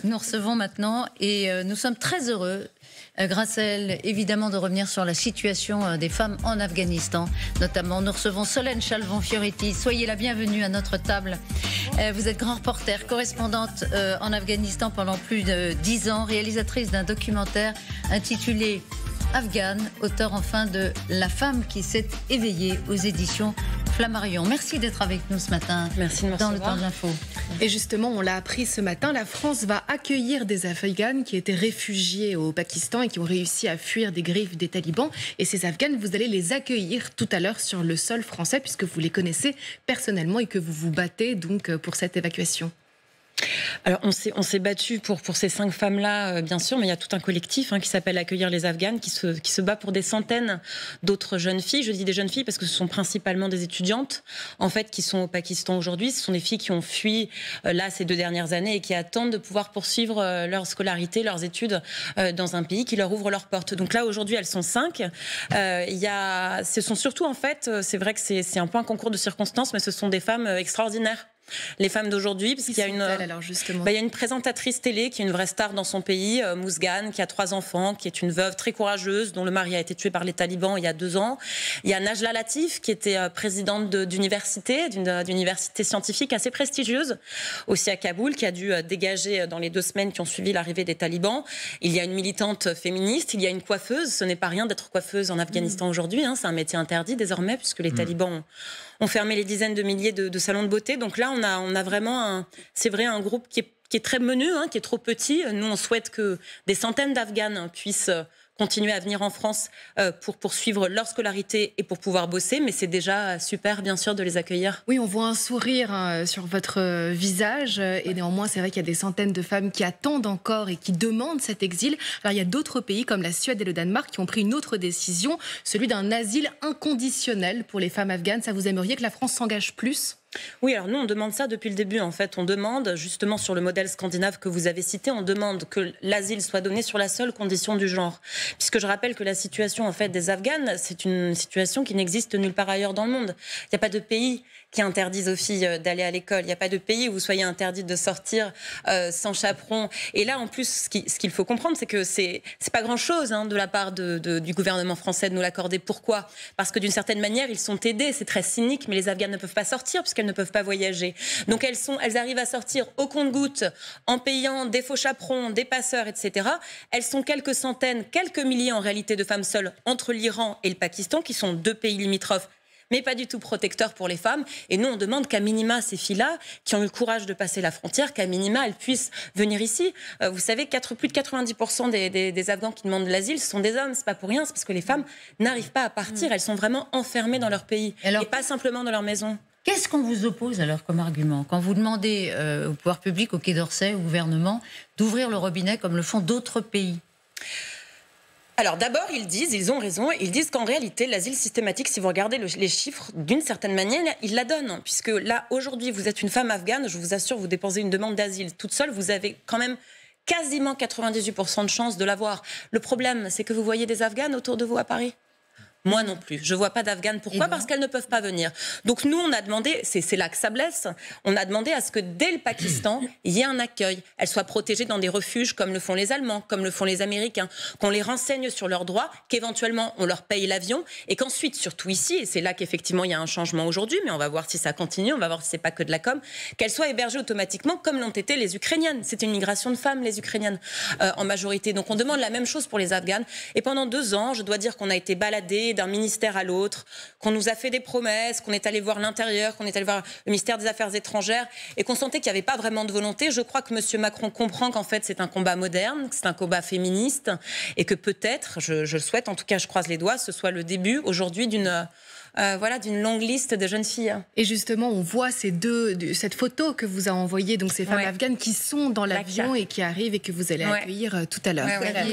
nous recevons maintenant et nous sommes très heureux, grâce à elle, évidemment, de revenir sur la situation des femmes en Afghanistan. Notamment, nous recevons Solène Chalvon-Fioretti. Soyez la bienvenue à notre table. Vous êtes grand reporter, correspondante en Afghanistan pendant plus de 10 ans, réalisatrice d'un documentaire intitulé Afghane, auteur enfin de La femme qui s'est éveillée aux éditions Flammarion. Merci d'être avec nous ce matin. Merci de me dans recevoir. le temps de l'info. Et justement, on l'a appris ce matin, la France va accueillir des Afghanes qui étaient réfugiés au Pakistan et qui ont réussi à fuir des griffes des talibans. Et ces Afghanes, vous allez les accueillir tout à l'heure sur le sol français puisque vous les connaissez personnellement et que vous vous battez donc pour cette évacuation. Alors, on s'est battu pour ces 5 femmes-là, bien sûr, mais il y a tout un collectif qui s'appelle Accueillir les Afghanes, qui se bat pour des centaines d'autres jeunes filles. Je dis des jeunes filles parce que ce sont principalement des étudiantes, en fait, qui sont au Pakistan aujourd'hui. Ce sont des filles qui ont fui, là, ces 2 dernières années et qui attendent de pouvoir poursuivre leur scolarité, leurs études dans un pays qui leur ouvre leurs portes. Donc là, aujourd'hui, elles sont 5. Ce sont surtout, en fait, c'est vrai que c'est un peu un concours de circonstances, mais ce sont des femmes extraordinaires. Les femmes d'aujourd'hui, parce qu'il y a il y a une présentatrice télé qui est une vraie star dans son pays, Mousgan, qui a 3 enfants, qui est une veuve très courageuse, dont le mari a été tué par les talibans il y a 2 ans. Il y a Najla Latif, qui était présidente d'une université scientifique assez prestigieuse, aussi à Kaboul, qui a dû dégager dans les 2 semaines qui ont suivi l'arrivée des talibans. Il y a une militante féministe, il y a une coiffeuse. Ce n'est pas rien d'être coiffeuse en Afghanistan aujourd'hui, c'est un métier interdit désormais, puisque les talibans ont fermé les dizaines de milliers de salons de beauté. Donc là, on a vraiment, c'est vrai, un groupe qui est très menu, qui est trop petit. Nous, on souhaite que des centaines d'Afghanes puissent continuer à venir en France pour poursuivre leur scolarité et pour pouvoir bosser. Mais c'est déjà super, bien sûr, de les accueillir. Oui, on voit un sourire sur votre visage. Et néanmoins, c'est vrai qu'il y a des centaines de femmes qui attendent encore et qui demandent cet exil. Alors, il y a d'autres pays comme la Suède et le Danemark qui ont pris une autre décision, celui d'un asile inconditionnel pour les femmes afghanes. Ça, vous aimeriez que la France s'engage plus ? Oui, alors nous, on demande ça depuis le début. En fait, on demande, justement sur le modèle scandinave que vous avez cité, on demande que l'asile soit donné sur la seule condition du genre. Puisque je rappelle que la situation, en fait, des Afghanes, c'est une situation qui n'existe nulle part ailleurs dans le monde. Il n'y a pas de pays qui interdisent aux filles d'aller à l'école. Il n'y a pas de pays où vous soyez interdite de sortir sans chaperon. Et là, en plus, ce qu'il faut comprendre, c'est que c'est pas grand-chose de la part du gouvernement français de nous l'accorder. Pourquoi ? Parce que d'une certaine manière, ils sont aidés. C'est très cynique, mais les Afghanes ne peuvent pas sortir puisqu'elles ne peuvent pas voyager. Donc elles arrivent à sortir au compte-gouttes en payant des faux chaperons, des passeurs, etc. Elles sont quelques centaines, quelques milliers en réalité de femmes seules entre l'Iran et le Pakistan, qui sont 2 pays limitrophes, mais pas du tout protecteurs pour les femmes. Et nous, on demande qu'à minima, ces filles-là, qui ont eu le courage de passer la frontière, qu'à minima, elles puissent venir ici. Vous savez, plus de 90% des Afghans qui demandent de l'asile, ce sont des hommes. C'est pas pour rien, c'est parce que les femmes n'arrivent pas à partir. Elles sont vraiment enfermées dans leur pays, et pas simplement dans leur maison. Qu'est-ce qu'on vous oppose alors comme argument quand vous demandez au pouvoir public, au Quai d'Orsay, au gouvernement, d'ouvrir le robinet comme le font d'autres pays ? Alors d'abord, ils ont raison, ils disent qu'en réalité, l'asile systématique, si vous regardez les chiffres, d'une certaine manière, ils la donnent. Puisque là, aujourd'hui, vous êtes une femme afghane, je vous assure, vous déposez une demande d'asile toute seule, vous avez quand même quasiment 98% de chances de l'avoir. Le problème, c'est que vous voyez des Afghanes autour de vous à Paris ? Moi non plus. Je vois pas d'Afghanes. Pourquoi ? Parce qu'elles ne peuvent pas venir. Donc nous, on a demandé, c'est là que ça blesse, on a demandé à ce que dès le Pakistan, il y ait un accueil. Elles soient protégées dans des refuges comme le font les Allemands, comme le font les Américains, qu'on les renseigne sur leurs droits, qu'éventuellement on leur paye l'avion et qu'ensuite, surtout ici, et c'est là qu'effectivement il y a un changement aujourd'hui, mais on va voir si ça continue, on va voir si c'est pas que de la com, qu'elles soient hébergées automatiquement comme l'ont été les Ukrainiennes. C'était une migration de femmes, les Ukrainiennes, en majorité. Donc on demande la même chose pour les Afghanes. Et pendant 2 ans, je dois dire qu'on a été baladés d'un ministère à l'autre, qu'on nous a fait des promesses, qu'on est allé voir l'intérieur, qu'on est allé voir le ministère des Affaires étrangères et qu'on sentait qu'il n'y avait pas vraiment de volonté. Je crois que M. Macron comprend qu'en fait c'est un combat moderne, que c'est un combat féministe et que peut-être, je le souhaite, en tout cas je croise les doigts, ce soit le début aujourd'hui d'une longue liste de jeunes filles. Et justement, on voit cette photo que vous a envoyée, donc ces femmes afghanes qui sont dans l'avion et qui arrivent et que vous allez accueillir tout à l'heure.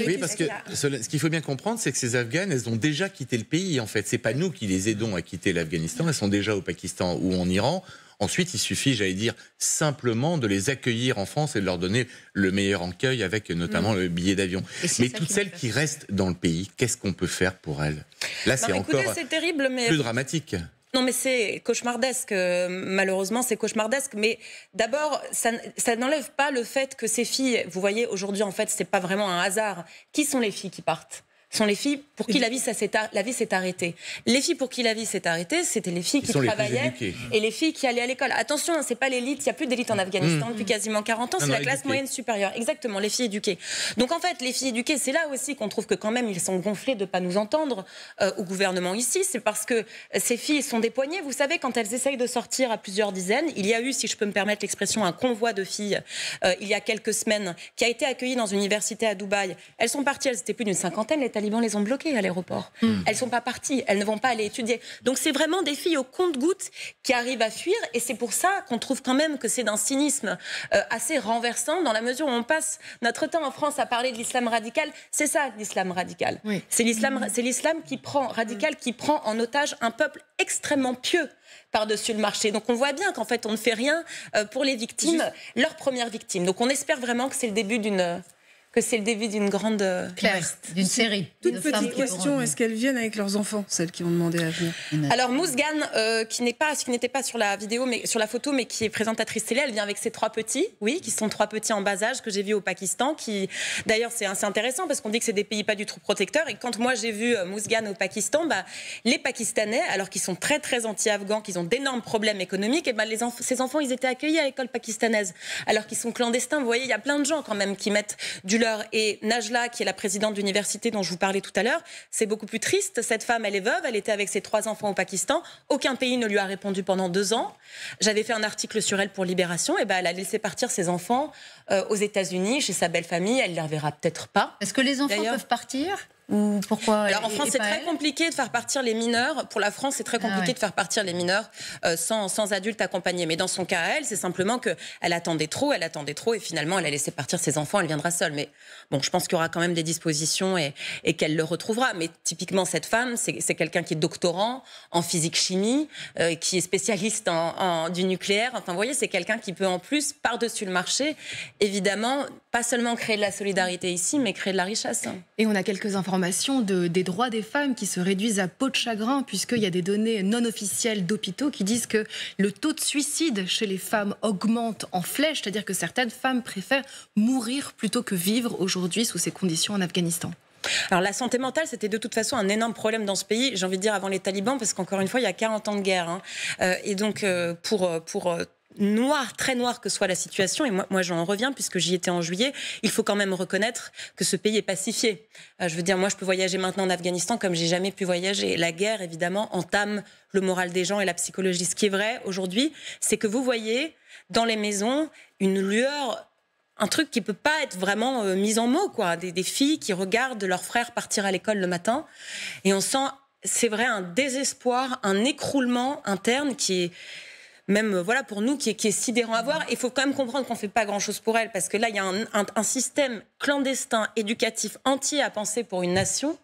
Oui, parce que ce qu'il faut bien comprendre, c'est que ces Afghanes, elles ont déjà quitté le pays. En fait, c'est pas nous qui les aidons à quitter l'Afghanistan. Elles sont déjà au Pakistan ou en Iran. Ensuite, il suffit, j'allais dire, simplement de les accueillir en France et de leur donner le meilleur accueil avec notamment le billet d'avion. Mais toutes celles qui restent dans le pays, qu'est-ce qu'on peut faire pour elles ? Là, c'est encore c'est terrible, mais plus dramatique. Non, mais c'est cauchemardesque. Malheureusement, c'est cauchemardesque. Mais d'abord, ça n'enlève pas le fait que ces filles, vous voyez, aujourd'hui, en fait, c'est pas vraiment un hasard. Qui sont les filles qui partent ? Sont les filles pour qui la vie s'est arrêtée. Les filles pour qui la vie s'est arrêtée, c'était les filles qui travaillaient et les filles qui allaient à l'école. Attention, c'est pas l'élite, il n'y a plus d'élite en Afghanistan depuis quasiment 40 ans, c'est la classe moyenne supérieure. Exactement, les filles éduquées. Donc en fait, les filles éduquées, c'est là aussi qu'on trouve que quand même ils sont gonflés de ne pas nous entendre au gouvernement ici. C'est parce que ces filles sont des poignées. Vous savez, quand elles essayent de sortir à plusieurs dizaines, il y a eu, si je peux me permettre l'expression, un convoi de filles il y a quelques semaines qui a été accueilli dans une université à Dubaï. Elles sont parties, elles étaient plus d'une cinquantaine, les talibans les ont bloquées à l'aéroport. Elles sont pas parties, elles ne vont pas aller étudier. Donc c'est vraiment des filles au compte-gouttes qui arrivent à fuir et c'est pour ça qu'on trouve quand même que c'est d'un cynisme assez renversant dans la mesure où on passe notre temps en France à parler de l'islam radical. C'est ça l'islam radical. Oui. C'est l'islam qui prend en otage un peuple extrêmement pieux par-dessus le marché. Donc on voit bien qu'en fait on ne fait rien pour les victimes, leurs premières victimes. Donc on espère vraiment que c'est le début d'une grande d'une série. Toute petite question, est-ce qu'elles viennent avec leurs enfants, celles qui ont demandé à venir? Alors Mousgan, qui n'était pas sur la vidéo, mais sur la photo, mais qui est présentatrice télé, elle vient avec ses 3 petits, oui, qui sont 3 petits en bas âge que j'ai vus au Pakistan, qui d'ailleurs c'est assez intéressant parce qu'on dit que c'est des pays pas du tout protecteurs. Et quand moi j'ai vu Mousgan au Pakistan, les Pakistanais, alors qu'ils sont très très anti-afghans, qu'ils ont d'énormes problèmes économiques, et ces enfants ils étaient accueillis à l'école pakistanaise, alors qu'ils sont clandestins. Vous voyez, il y a plein de gens quand même qui mettent du leur. Et Najla, qui est la présidente d'université dont je vous parlais tout à l'heure, c'est beaucoup plus triste. Cette femme, elle est veuve, elle était avec ses 3 enfants au Pakistan. Aucun pays ne lui a répondu pendant 2 ans. J'avais fait un article sur elle pour Libération. Et elle a laissé partir ses enfants aux États-Unis, chez sa belle famille. Elle ne les reverra peut-être pas. Est-ce que les enfants peuvent partir ? Ou pourquoi? Alors en France, c'est très compliqué de faire partir les mineurs. Pour la France, c'est très compliqué de faire partir les mineurs sans adultes accompagnés. Mais dans son cas, elle, c'est simplement qu'elle attendait trop, et finalement, elle a laissé partir ses enfants, elle viendra seule. Mais bon, je pense qu'il y aura quand même des dispositions et qu'elle le retrouvera. Mais typiquement, cette femme, c'est quelqu'un qui est doctorant en physique-chimie, qui est spécialiste du nucléaire. Enfin, vous voyez, c'est quelqu'un qui peut en plus, par-dessus le marché, évidemment, pas seulement créer de la solidarité ici, mais créer de la richesse. Et on a quelques informations des droits des femmes qui se réduisent à peau de chagrin, puisqu'il y a des données non officielles d'hôpitaux qui disent que le taux de suicide chez les femmes augmente en flèche, c'est-à-dire que certaines femmes préfèrent mourir plutôt que vivre aujourd'hui sous ces conditions en Afghanistan. Alors la santé mentale, c'était de toute façon un énorme problème dans ce pays, j'ai envie de dire avant les talibans, parce qu'encore une fois, il y a 40 ans de guerre. Et donc pour très noire que soit la situation, et moi j'en reviens puisque j'y étais en juillet, il faut quand même reconnaître que ce pays est pacifié. Je veux dire, moi je peux voyager maintenant en Afghanistan comme j'ai jamais pu voyager. La guerre, évidemment, entame le moral des gens et la psychologie. Ce qui est vrai aujourd'hui, c'est que vous voyez dans les maisons une lueur, un truc qui peut pas être vraiment mis en mots, quoi. Des filles qui regardent leurs frères partir à l'école le matin, et on sent, c'est vrai, un désespoir, un écroulement interne qui est même pour nous, qui est sidérant à voir. Il faut quand même comprendre qu'on ne fait pas grand-chose pour elle, parce que là, il y a un système clandestin, éducatif, entier à penser pour une nation.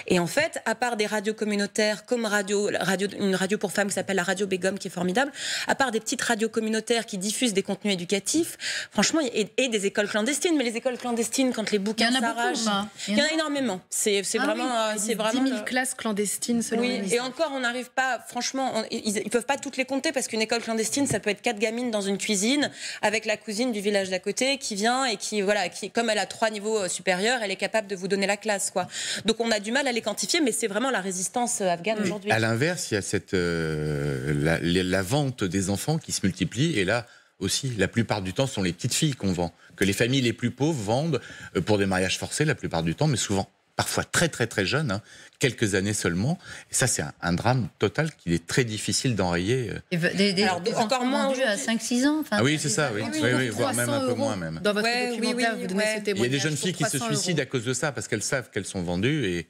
Et en fait, à part des radios communautaires, comme une radio pour femmes qui s'appelle la Radio Begum, qui est formidable, à part des petites radios communautaires qui diffusent des contenus éducatifs, franchement, et des écoles clandestines. Mais les écoles clandestines, quand les bouquins s'arrachent... Il y en a énormément. C'est vraiment... 10 000 classes clandestines, selon oui, et encore, on n'arrive pas... Franchement, ils ne peuvent pas toutes les compter, parce qu'une école clandestine, ça peut être 4 gamines dans une cuisine avec la cousine du village d'à côté qui vient et qui, comme elle a 3 niveaux supérieurs, elle est capable de vous donner la classe, quoi. Donc on a du mal à les quantifier, mais c'est vraiment la résistance afghane aujourd'hui. À l'inverse, il y a la vente des enfants qui se multiplie, et là aussi, la plupart du temps, ce sont les petites filles qu'on vend, que les familles les plus pauvres vendent pour des mariages forcés la plupart du temps, mais souvent parfois très très très jeunes, quelques années seulement. Et ça, c'est un drame total qu'il est très difficile d'enrayer. Alors, encore moins à 5-6 ans. Oui, c'est ça, oui, voire même un peu moins. Même. Dans votre documentaire, vous donnez ce témoignage. Il y a des jeunes filles qui se suicident à cause de ça, parce qu'elles savent qu'elles sont vendues. Et...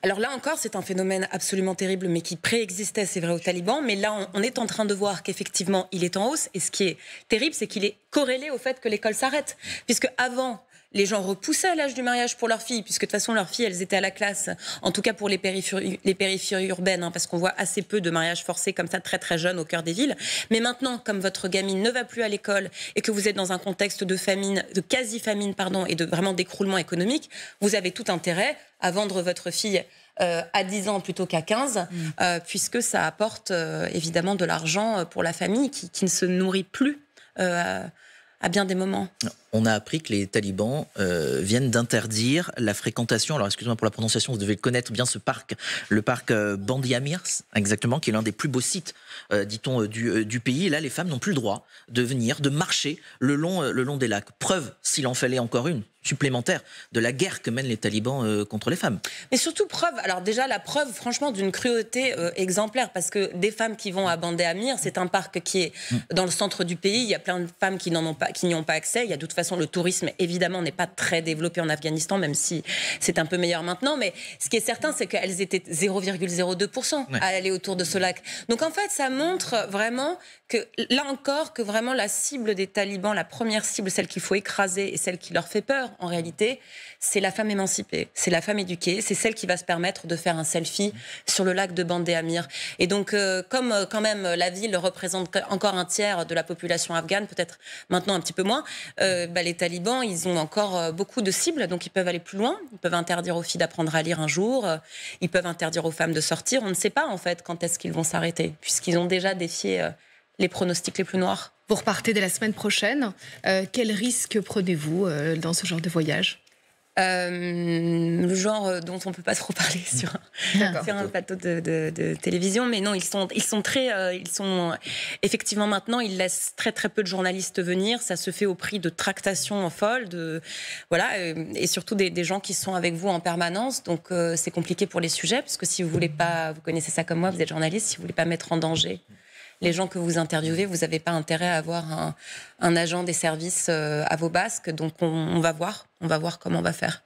Alors là encore, c'est un phénomène absolument terrible, mais qui préexistait, c'est vrai, aux talibans. Mais là, on est en train de voir qu'effectivement, il est en hausse. Et ce qui est terrible, c'est qu'il est corrélé au fait que l'école s'arrête. Puisque avant les gens repoussaient l'âge du mariage pour leurs filles, puisque de toute façon, leurs filles, elles étaient à la classe, en tout cas pour les périphéries urbaines, hein, parce qu'on voit assez peu de mariages forcés comme ça, très très jeunes, au cœur des villes. Mais maintenant, comme votre gamine ne va plus à l'école et que vous êtes dans un contexte de famine, de quasi-famine, pardon, et de vraiment d'écroulement économique, vous avez tout intérêt à vendre votre fille à 10 ans plutôt qu'à 15, puisque ça apporte évidemment de l'argent pour la famille qui ne se nourrit plus à bien des moments. On a appris que les talibans viennent d'interdire la fréquentation, alors excusez-moi pour la prononciation, vous devez connaître bien ce parc, le parc Bandi Amirs, exactement, qui est l'un des plus beaux sites, dit-on, du pays. Et là, les femmes n'ont plus le droit de venir, de marcher le long des lacs. Preuve, s'il en fallait encore une, supplémentaire, de la guerre que mènent les talibans contre les femmes. Mais surtout preuve, alors déjà la preuve franchement d'une cruauté exemplaire, parce que des femmes qui vont à Bandi Amirs, c'est un parc qui est dans le centre du pays, il y a plein de femmes qui n'y ont pas accès, il y a de toute façon le tourisme évidemment n'est pas très développé en Afghanistan, même si c'est un peu meilleur maintenant, mais ce qui est certain c'est qu'elles étaient 0,02% à aller autour de ce lac. Donc en fait ça montre vraiment que là encore que vraiment la cible des talibans, la première cible, celle qu'il faut écraser et celle qui leur fait peur en réalité, c'est la femme émancipée, c'est la femme éduquée, c'est celle qui va se permettre de faire un selfie sur le lac de Bandi Amirs. Et donc comme quand même la ville représente encore un tiers de la population afghane, peut-être maintenant un petit peu moins, les talibans, ils ont encore beaucoup de cibles, donc ils peuvent aller plus loin. Ils peuvent interdire aux filles d'apprendre à lire un jour, ils peuvent interdire aux femmes de sortir. On ne sait pas en fait quand est-ce qu'ils vont s'arrêter, puisqu'ils ont déjà défié les pronostics les plus noirs. Vous repartez dès la semaine prochaine. Quel risque prenez-vous dans ce genre de voyage ? Le genre dont on ne peut pas trop parler sur un plateau de télévision, mais non, ils sont très, effectivement maintenant, ils laissent très très peu de journalistes venir. Ça se fait au prix de tractations folles, et surtout des gens qui sont avec vous en permanence. Donc c'est compliqué pour les sujets, parce que si vous voulez pas, vous connaissez ça comme moi, vous êtes journaliste, si vous voulez pas mettre en danger les gens que vous interviewez, vous n'avez pas intérêt à avoir un agent des services à vos basques. Donc on va voir comment on va faire.